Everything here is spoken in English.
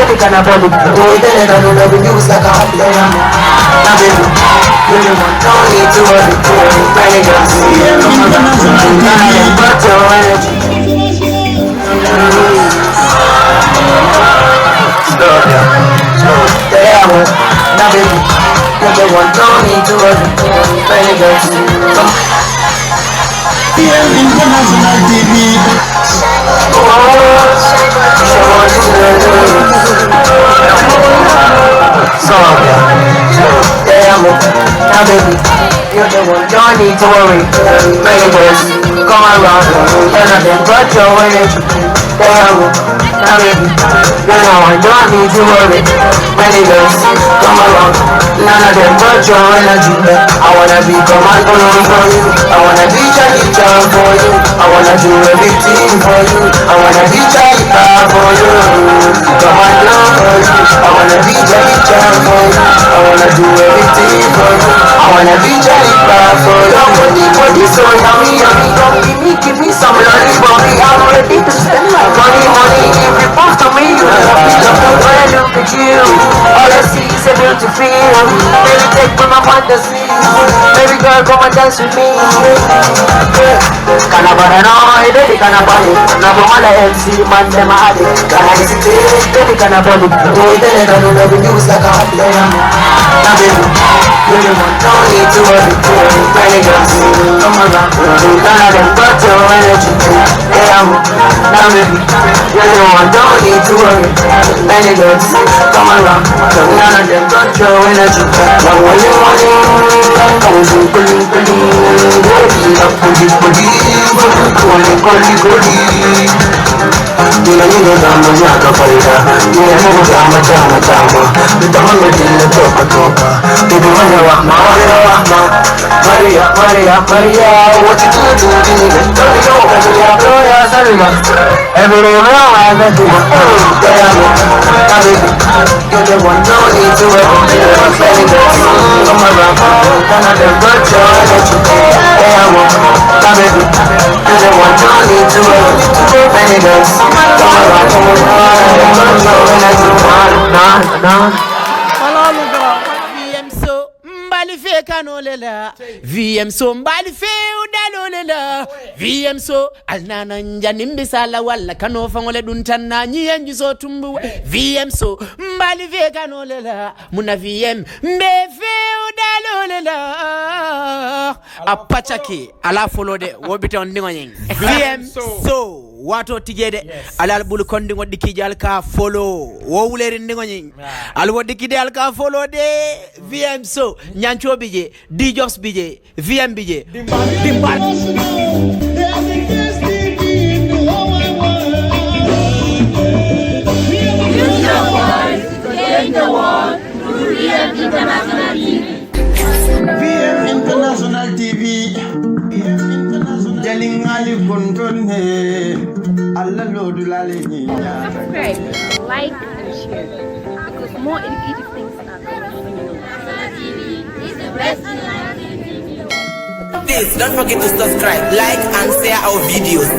baby, can I body? Oh, then I don't know the news like a hot dynamo. Now baby, you're the one, don't need to worry. Many girls, come around, but your energy. Stop, yeah. Now baby, you're the one, don't need to worry. Many girls, come. International TV. Now baby, you're the one, don't need to worry. Many girls come around, you're not them, but your energy. Now baby, you're the one, don't need to worry. Many girls come around, none of them but your energy. I wanna be commando for you, I wanna be Charlie Chan for you, I wanna do everything for you, I wanna be Charlie Chan for you, commando for you, I wanna be Charlie Chan for you, I wanna do everything for you, I wanna be Charlie Chan for you. Body so yummy, yummy, yummy, give me some lollipop, I'm ready to spend my money. If you prove to me you love me, when I look at you, all I see is a beautiful feel. Baby, take me my fantasy. Baby girl, come and dance with me. Can I buy an oil, baby, can I buy it? Now I'm on the MC, man, them a addict. Can I hesitate, baby, can I buy it? Oh, then I don't know the news like a hot dynamo. Now baby, you're the one, don't need to worry. Many girls, come around, none of them got your energy. Now baby, you're the one, don't need to worry. Many girls, come around, none of them got your energy. But when you want it, come to baby, love booty. Nina nina dama nyaka farida, nina nina dama dama dama. Nidama nina toka toka. Baby Maria Wahma, Maria, Maria, Maria. What you do, nina tell me over to ya, Gloria, Salima. Every day now I bet you, baby, you're the one, no need to worry. Many girls come around, none of them got your energy. Baby, you're the one, no need to worry. Many girls come around, got your energy. VM so mbali fe kanolela, VM so mbali fe udalolela, VM so alnana njani mbisala wala kano fangole duntana nyiyenju so tumbu, VM so mbali fe kanolela, muna VM mbe fe udalolela. Apachaki ala follow de wobite on ndingo nying. VM so wato tijede alal bulu kondi ngodi kijal ka follow wo wuleri ndingo nying al wodi kidal ka follow de VM so nyancho bije DJs bije VM bije dimbal VM International TV. Telling Ali Kuntunhe, Allah Lodu Lali. Subscribe, like, and share because more educative things are coming. TV is the best Please don't forget to subscribe, like, and share our videos.